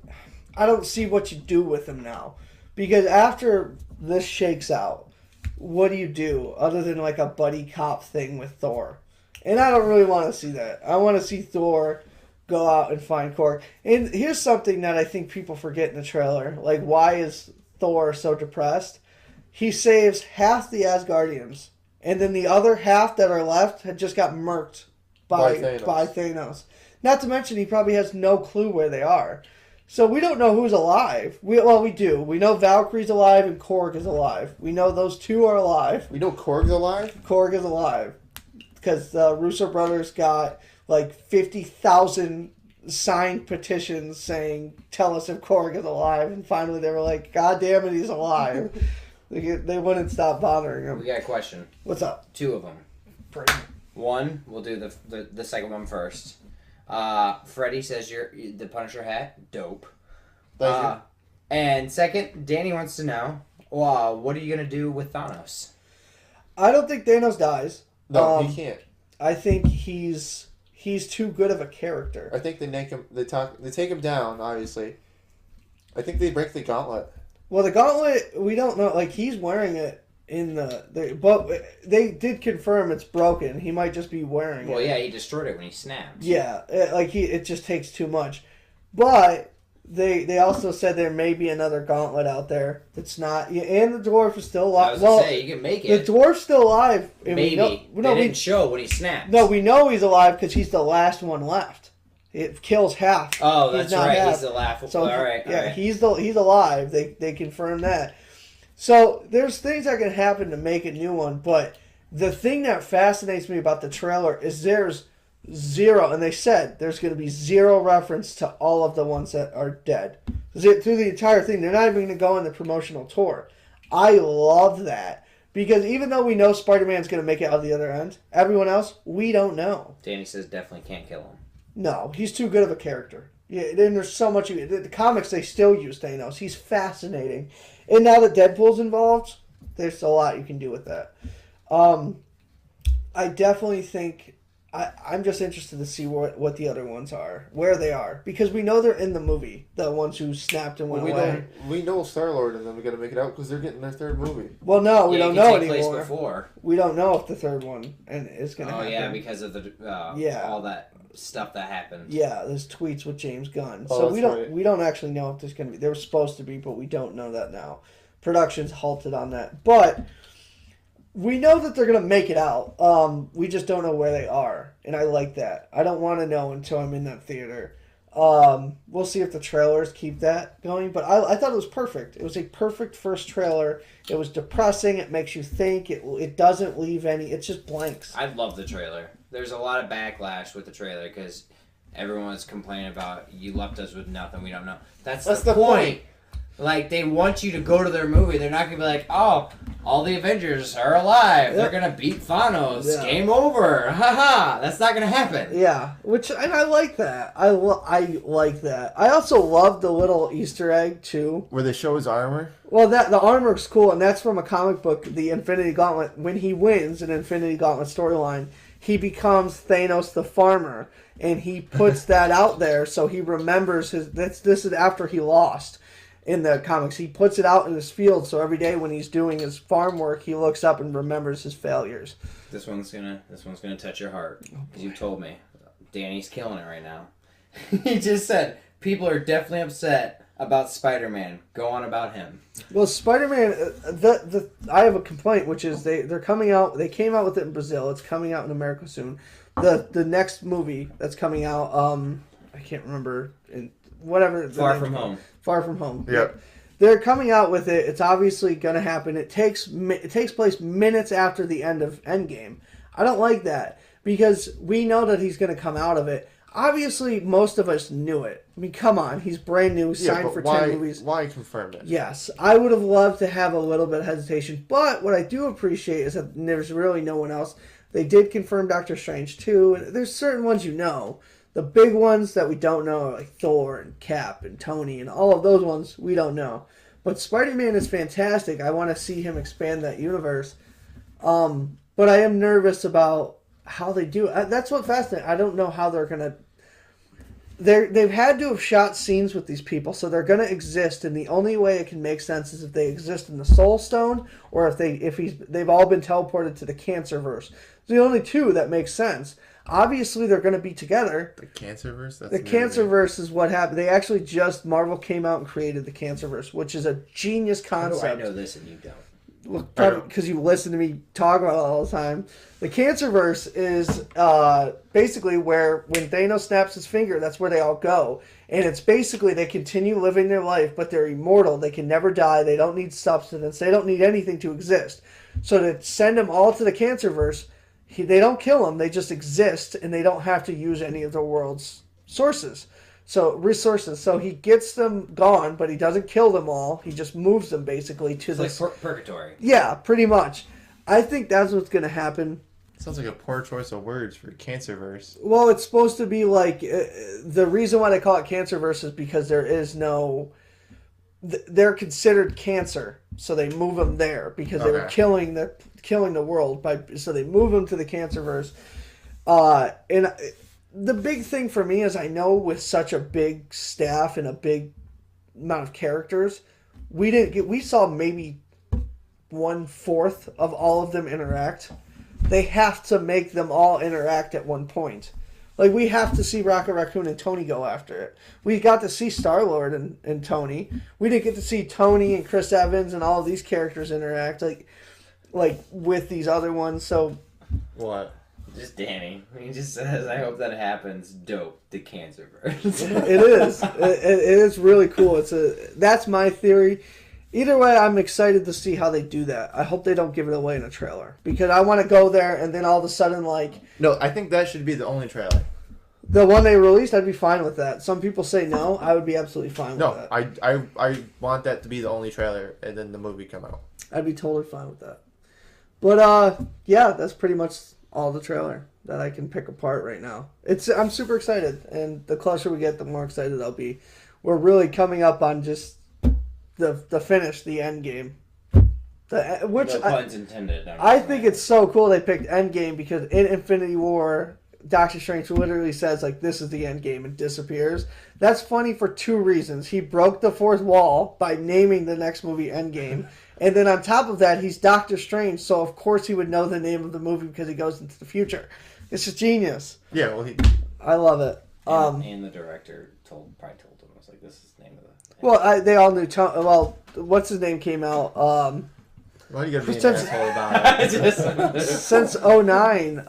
don't see what you do with him now. Because after this shakes out, what do you do other than like a buddy cop thing with Thor? And I don't really want to see that. I want to see Thor go out and find Korg. And here's something that I think people forget in the trailer. Like, why is Thor so depressed? He saves half the Asgardians. And then the other half that are left had just got murked by Thanos. Not to mention he probably has no clue where they are. So we don't know who's alive. We do. We know Valkyrie's alive and Korg is alive. We know those two are alive. We know Korg's alive? Korg is alive. Because the Russo brothers got like 50,000 signed petitions saying, tell us if Korg is alive. And finally they were like, God damn it, he's alive. They wouldn't stop bothering him. We got a question. What's up? 2 of them. Pretty. One, we'll do the second one first. Freddie says the Punisher hat, dope. Thank you. And second, Danny wants to know, what are you gonna do with Thanos? I don't think Thanos dies. No, he can't. I think he's too good of a character. I think they take him down, obviously. I think they break the gauntlet. Well, the gauntlet, we don't know. Like, he's wearing it in but they did confirm it's broken. He might just be wearing it. Well, yeah, he destroyed it when he snapped. Yeah, it just takes too much. But they also said there may be another gauntlet out there that's not. And the dwarf is still alive. I was gonna say, you can make it. The dwarf's still alive. And Maybe. They didn't show when he snapped. No, we know he's alive because he's the last one left. It kills half. Oh, that's right. Half. He's the last. So all right. he's alive. They confirmed that. So there's things that can happen to make a new one, but the thing that fascinates me about the trailer is there's zero, and they said there's going to be zero reference to all of the ones that are dead. Through the entire thing, they're not even going to go on the promotional tour. I love that because even though we know Spider-Man's going to make it out the other end, everyone else, we don't know. Danny says definitely can't kill him. No, he's too good of a character. Yeah, then there's so much. The comics, they still use Thanos. He's fascinating. And now that Deadpool's involved, there's a lot you can do with that. I definitely think... I'm just interested to see what the other ones are, where they are. Because we know they're in the movie, the ones who snapped and went away. We know Star-Lord and them are going to make it out because they're getting their third movie. Well, no, we don't know anymore. Before. We don't know if the third one is going to happen. Oh, yeah, because of all that stuff that happened. Yeah, there's tweets with James Gunn. Oh, so we don't actually know if there's going to be. There was supposed to be, but we don't know that now. Production's halted on that. But we know that they're going to make it out. We just don't know where they are. And I like that. I don't want to know until I'm in that theater. We'll see if the trailers keep that going. But I thought it was perfect. It was a perfect first trailer. It was depressing. It makes you think. It doesn't leave any. It's just blanks. I love the trailer. There's a lot of backlash with the trailer because everyone's complaining about you left us with nothing. We don't know. That's the point. Like, they want you to go to their movie. They're not going to be like, oh, all the Avengers are alive. Yep. They're going to beat Thanos. Yeah. Game over. Ha. That's not going to happen. Yeah, and I like that. I like that. I also love the little Easter egg, too. Where they show his armor? Well, the armor's cool, and that's from a comic book, the Infinity Gauntlet. When he wins an Infinity Gauntlet storyline, he becomes Thanos the farmer, and he puts that out there so he remembers this is after he lost. In the comics, he puts it out in his field, so every day when he's doing his farm work, he looks up and remembers his failures. This one's gonna touch your heart because you told me Danny's killing it right now. He just said people are definitely upset about Spider-Man. Go on about him. Well, Spider-Man, I have a complaint, which is they're coming out. They came out with it in Brazil. It's coming out in America soon. The next movie that's coming out, I can't remember. Far From Home. Far From Home. Yep. They're coming out with it. It's obviously going to happen. It takes place minutes after the end of Endgame. I don't like that because we know that he's going to come out of it. obviously most of us knew it. I mean, come on, he's brand new, signed for 10 movies. Why confirm it? Yes, I would have loved to have a little bit of hesitation, but what I do appreciate is that there's really no one else. They did confirm Doctor Strange too, and there's certain ones you know. The big ones that we don't know are like Thor and Cap and Tony and all of those ones we don't know. But Spider-Man is fantastic. I want to see him expand that universe. But I am nervous about how they do it. That's what fascinates. I don't know how they're gonna. They've had to have shot scenes with these people, so they're gonna exist. And the only way it can make sense is if they exist in the Soul Stone, or if they've all been teleported to the Cancerverse. It's the only two that make sense. Obviously, they're going to be together. The Cancerverse? The Cancerverse is what happened. They actually Marvel came out and created the Cancerverse, which is a genius How do concept. I know this and you don't? Well, probably because you listen to me talk about it all the time. The Cancerverse is basically where when Thanos snaps his finger, that's where they all go. And it's basically they continue living their life, but they're immortal. They can never die. They don't need substance. They don't need anything to exist. So to send them all to the Cancerverse, they don't kill them. They just exist, and they don't have to use any of the world's resources. So he gets them gone, but he doesn't kill them all. He just moves them basically to It's like purgatory. Yeah, pretty much. I think that's what's going to happen. Sounds like a poor choice of words for Cancerverse. Well, it's supposed to be like the reason why they call it Cancerverse is because there is no. They're considered cancer, so they move them there because they were killing the world so they move them to the Cancerverse. And the big thing for me is I know with such a big staff and a big amount of characters, we saw maybe 1/4 of all of them interact. They have to make them all interact at one point. Like, we have to see Rocket Raccoon and Tony go after it. We got to see Star-Lord and Tony. We didn't get to see Tony and Chris Evans and all of these characters interact like with these other ones. So What? Just Danny. He just says, I hope that happens. Dope. The Cancerverse. it is. It is really cool. That's my theory. Either way, I'm excited to see how they do that. I hope they don't give it away in a trailer. Because I want to go there and then all of a sudden, like... No, I think that should be the only trailer. The one they released, I'd be fine with that. Some people say no. I would be absolutely fine with that. No, I want that to be the only trailer and then the movie come out. I'd be totally fine with that. But, yeah, that's pretty much all the trailer that I can pick apart right now. I'm super excited. And the closer we get, the more excited I'll be. We're really coming up on just... The finish, the end game. No puns intended. I think it's so cool they picked end game because in Infinity War, Doctor Strange literally says, like, this is the end game and disappears. That's funny for two reasons. He broke the fourth wall by naming the next movie Endgame. And then on top of that, he's Doctor Strange, so of course he would know the name of the movie because he goes into the future. It's just genius. Yeah, well, I love it. And the director probably told him, I was like, this is the name of the... Well, they all knew. Well, what's his name came out? why do you gotta be an asshole about it? Since 2009,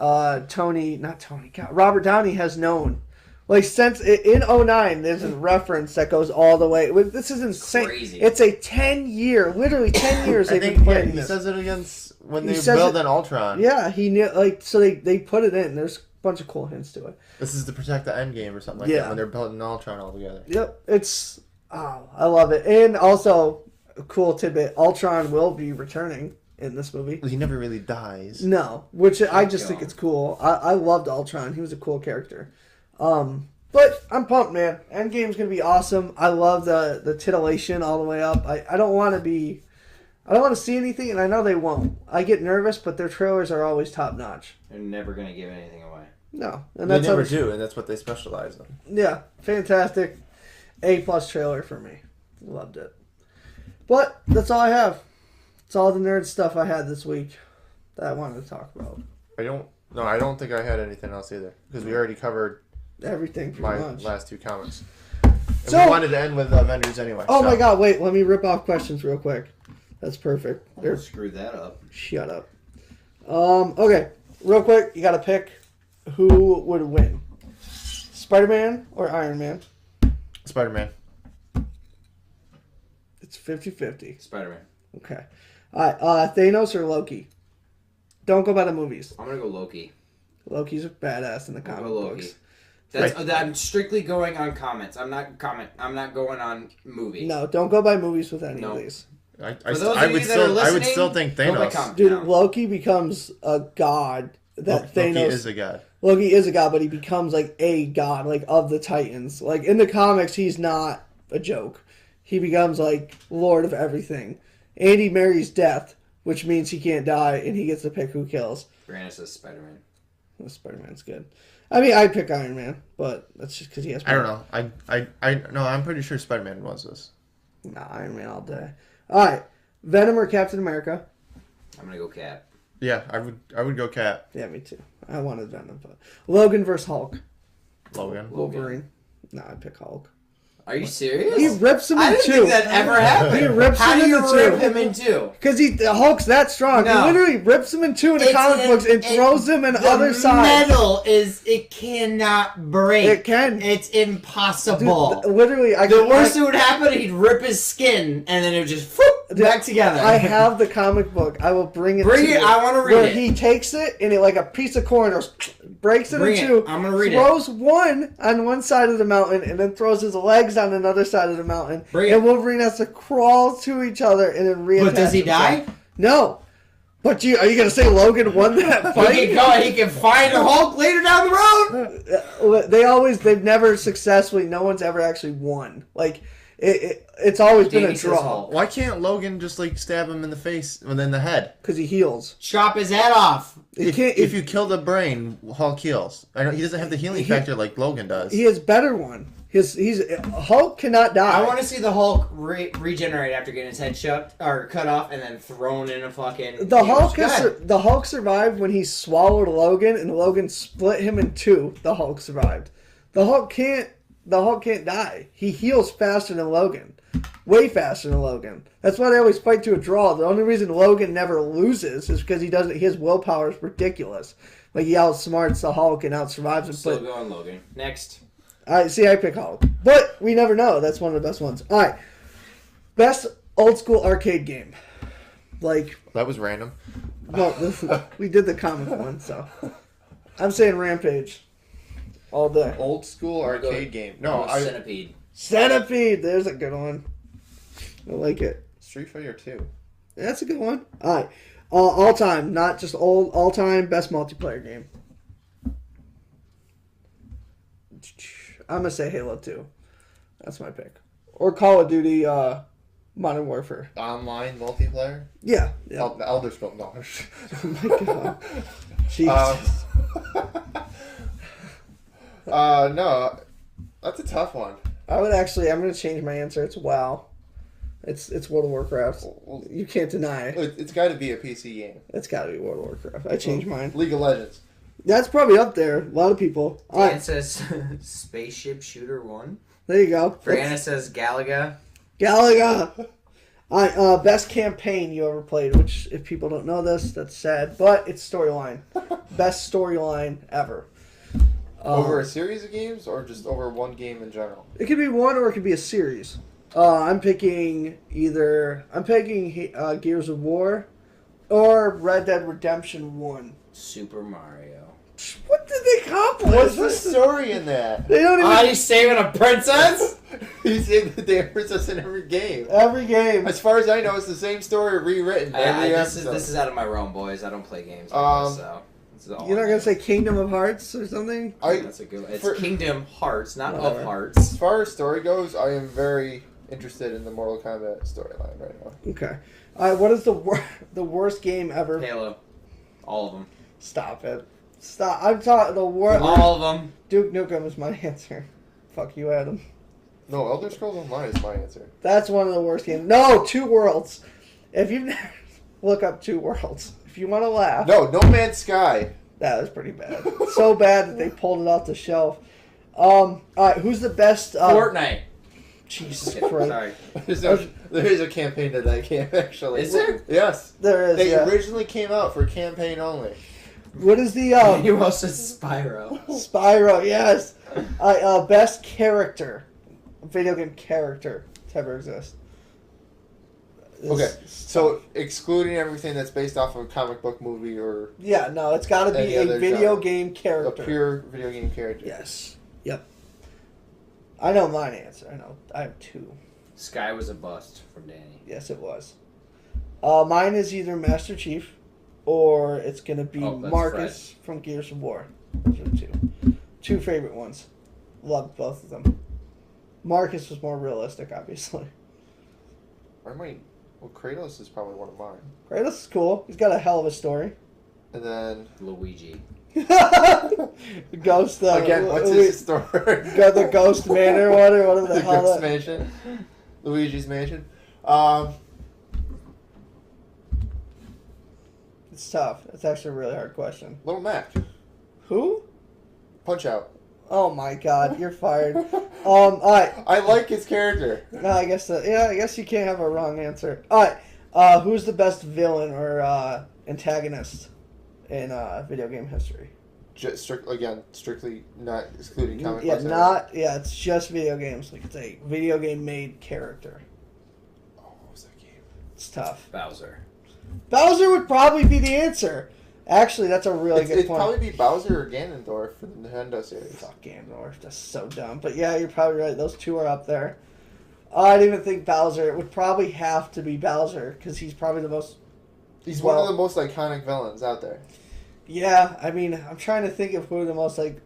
Robert Downey has known. Like, since in 2009, there's a reference that goes all the way. This is insane. Crazy. It's a 10-year, literally 10 years they've been he planning this. says it against when He they says build it- an Ultron. Yeah, he knew. Like, so they put it in. There's a bunch of cool hints to it. This is to protect the Endgame or something like Yeah. that when they're building Ultron all together. Yep, it's. Oh, I love it. And also, a cool tidbit: Ultron will be returning in this movie. He never really dies. No, which I just think it's cool. I loved Ultron. He was a cool character. But I'm pumped, man. Endgame's gonna be awesome. I love the titillation all the way up. I don't want to see anything, and I know they won't. I get nervous, but their trailers are always top notch. They're never going to give anything away. No, and They that's never how- do, and that's what they specialize in. Yeah, fantastic. A+ trailer for me. Loved it. But that's all I have. It's all the nerd stuff I had this week that I wanted to talk about. I don't think I had anything else either because we already covered Everything pretty my much. last two comments. And So- we wanted to end with Avengers anyway. Oh so. my god, wait, let me rip off questions real quick. That's perfect. There, Screw that up. shut up. Okay, real quick, you gotta pick who would win. Spider-Man or Iron Man? Spider-Man. It's 50-50. Spider-Man. Okay. Alright, Thanos or Loki? Don't go by the movies. I'm going to go Loki. Loki's a badass in the I'll comic go Loki. books. I'm strictly going on comments. I'm not going on movie. No, don't go by movies with any No. of these. I would still think go by Thanos. comments. Dude, No. Loki becomes a god. Loki is a god. Loki is a god, but he becomes like a god, like of the Titans. Like in the comics, he's not a joke. He becomes like Lord of everything. And he marries death, which means he can't die, and he gets to pick who kills. Brandon says Spider-Man. Well, Spider-Man's good. I mean, I'd pick Iron Man, but that's just because he has. I don't know. I'm pretty sure Spider-Man was this. Nah, Iron Man all day. All right, Venom or Captain America? I'm gonna go Cap. Yeah, I would go Cap. Yeah, me too. I wanted Venom, but Logan versus Hulk. Logan. Wolverine. No, I'd pick Hulk. Are you serious? He rips him I in didn't two. think that ever happened. He rips How him do you into rip two. him in two? Because the Hulk's that strong. No. He literally rips him in two in the It's comic books and throws him in the other sides. metal it cannot break. It can. It's Dude, impossible. literally, The worst that would happen, he'd rip his skin, and then it would just back together. I have the comic book. I will bring it. Bring to it. you, I want to read where it. he takes it and it like a piece of corn goes, breaks it Bring in it. two. I'm gonna read it. throws one on one side of the mountain and then throws his legs on another side of the mountain. Bring and it. Wolverine has to crawl to each other and then reattach. But does he himself. die? No. But are you gonna say Logan won that He fight? can go. He can find a Hulk later down the road. They've never successfully. No one's ever actually won. Like it's always been a Jamie says draw Hulk. Why can't Logan just like stab him in the face and then the head? because he heals. Chop his head off. If you kill the brain, Hulk heals. I know he doesn't have the healing factor like Logan does. He has better one. Hulk cannot die. I want to see the Hulk regenerate after getting his head cut off and then thrown in a fucking. The Hulk Go ahead. the Hulk survived when he swallowed Logan and Logan split him in two. The Hulk survived. The Hulk can't die. He heals faster than Logan. Way faster than Logan. That's why they always fight to a draw. The only reason Logan never loses is because his willpower is ridiculous. Like he outsmarts the Hulk and outsurvives him. Still But going, Logan. Next. I pick Hulk. But we never know. That's one of the best ones. Alright. Best old school arcade game. Like That was random. we did the comic one, so I'm saying Rampage. All day. Old school arcade game. No, Centipede. Centipede, there's a good one. I like it. Street Fighter 2. That's a good one. Alright. All time, not just all time best multiplayer game. I'm gonna say Halo 2. That's my pick. Or Call of Duty Modern Warfare. Online multiplayer? Yeah. Elder Scrolls. No. Oh my god. Jesus. No. That's a tough one. I'm gonna change my answer. It's WoW. It's World of Warcraft. You can't deny it. It's got to be a PC game. It's gotta be World of Warcraft. I changed mine. League of Legends. That's probably up there. A lot of people. Dan Alright, says Spaceship Shooter 1. there you go. Brianna says Galaga. Galaga. Alright, best campaign you ever played, which if people don't know this, that's sad. But it's storyline. Best storyline ever. Over a series of games or just over one game in general? It could be one or it could be a series. I'm picking Gears of War or Red Dead Redemption 1. Super Mario. What did they accomplish? What's the story in that? They don't even Oh, he's saving a princess? You saved the damn princess in every game. every game. As far as I know, it's the same story rewritten every This episode. is out of my realm, boys. I don't play games. So this is all You're not I gonna know. say Kingdom of Hearts or something? That's a good one. It's for- Kingdom Hearts, not Whatever. of Hearts. As far as story goes, I am very interested in the Mortal Kombat storyline right now. Okay. Alright, what is the worst game ever? Halo. All of them. Stop it. Stop. I'm talking the worst. All of them. Duke Nukem is my answer. Fuck you, Adam. No, Elder Scrolls Online is my answer. That's one of the worst games. No, Two Worlds. If you've never look up Two Worlds, if you want to laugh, No, No Man's Sky. that was pretty bad. So bad that they pulled it off the shelf. All right, who's the best? Fortnite. Jesus Okay, Christ. sorry. There is a campaign to that game, actually. Is there? Yes. There is. They Yeah. originally came out for campaign only. What is the You also said Spyro. Spyro? Yes. Best character, video game character to ever exist. Okay, so excluding everything that's based off of a comic book movie or Yeah, no, it's got to be Any a other video genre. game a character. pure video game character. Yes. I know mine answer. I have two. Sky was a bust from Danny. Yes, it was. Mine is either Master Chief or it's going to be Oh, that's Marcus from Gears of War. Those are two. Two favorite ones. Loved both of them. Marcus was more realistic, obviously. Kratos is probably one of mine. Kratos is cool. He's got a hell of a story. And then Luigi. Ghost. again, what's his story? Got the Ghost Manor, whatever the The hell. Ghost Mansion, Luigi's Mansion. It's tough. It's actually a really hard question. Little Mac, Who? Punch Out. Oh my God, you're fired. All right. I like his character. No, I guess I guess you can't have a wrong answer. All right. Who's the best villain or antagonist in video game history? Just strictly not excluding comic Yeah, books. it's just video games. Like it's a video game made character. Oh, what was that game? It's tough. Bowser. Bowser would probably be the answer. Actually, that's a really good It'd point. probably be Bowser or Ganondorf for the Nintendo series. Fuck Ganondorf, that's so dumb. But yeah, you're probably right. Those two are up there. I didn't even think Bowser. It would probably have to be Bowser because he's probably the most. He's one of the most iconic villains out there. Yeah, I mean, I'm trying to think of who the most like.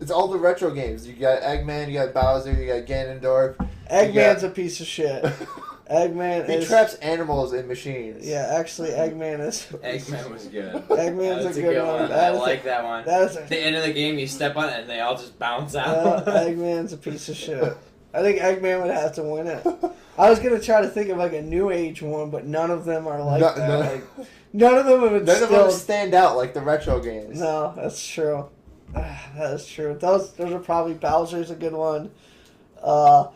It's all the retro games. You got Eggman, you got Bowser, you got Ganondorf. Eggman's a piece of shit. Eggman He is. traps animals in machines. Yeah, actually, Eggman is. Eggman was good. Eggman's That's a good one. I like that one. That is The end of the game, you step on it and they all just bounce out. Eggman's a piece of shit. I think Eggman would have to win it. I was gonna try to think of like a new age one, but none of them are like that. Like, none of them have None of them instilled. stand out like the retro games. No, that's true. That is true. Those are probably Bowser's a good one. I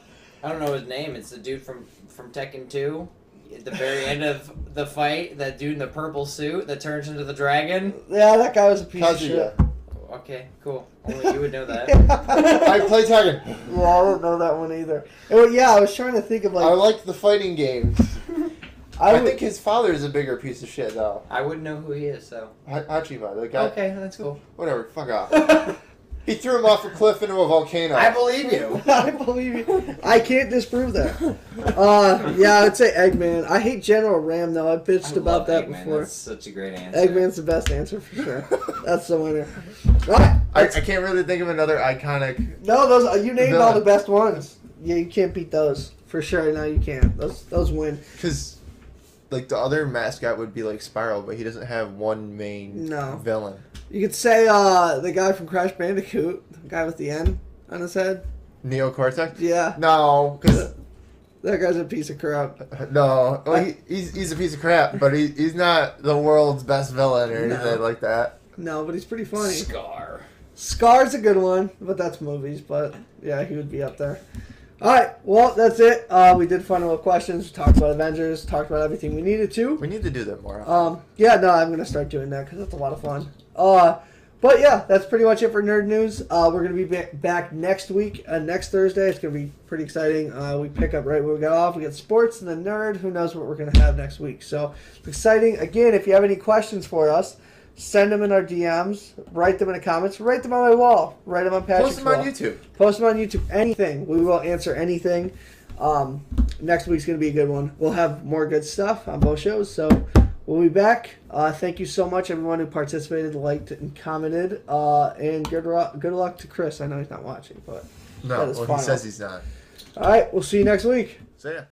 don't know his name. It's the dude from Tekken 2. At the very end of the fight, that dude in the purple suit that turns into the dragon. Yeah, that guy was a piece of shit. Kazuya. Okay, cool. Only you would know that. I play Tekken. Yeah, I don't know that one either. Yeah, I was trying to think of I like. like the fighting games. I I would- think his father is a bigger piece of shit though. I wouldn't know who he is, so. Hachima, the guy. Okay, that's cool. Whatever, fuck off. He threw him off a cliff into a volcano. I believe you. I believe you. I can't disprove that. Yeah, I'd say Eggman. I hate General Ram though. I bitched about that Eggman. before. That's such a great answer. Eggman's the best answer for sure. That's the winner. All right. I can't really think of another iconic. No, those you named all Villain. the best ones. Yeah, you can't beat those for sure. No, you can't. Those win. Because, like, the other mascot would be like Spyro, but he doesn't have one main villain. You could say the guy from Crash Bandicoot, the guy with the N on his head. Neo Cortex? Yeah, No, because that guy's a piece of crap. no, well, he's a piece of crap, but he's not the world's best villain or anything like that. No, but he's pretty funny. Scar. Scar's a good one, but that's movies. But yeah, he would be up there. All right, well, that's it. We did fun little questions. We talked about Avengers. Talked about everything we needed to. We need to do that more. Yeah, no, I'm gonna start doing that because that's a lot of fun. But yeah, that's pretty much it for Nerd News. We're gonna be back next week, next Thursday. It's gonna be pretty exciting. We pick up right where we got off. We got sports and then nerd. Who knows what we're gonna have next week? So it's exciting. Again, if you have any questions for us, send them in our DMs. Write them in the comments. Write them on my wall. Write them on Patrick's Post them on wall. YouTube. Post them on YouTube. Anything. We will answer anything. Next week's going to be a good one. We'll have more good stuff on both shows. So we'll be back. Thank you so much, everyone who participated, liked, and commented. And good luck to Chris. I know he's not watching, but No, that is well, final. he says he's not. All right. We'll see you next week. So yeah.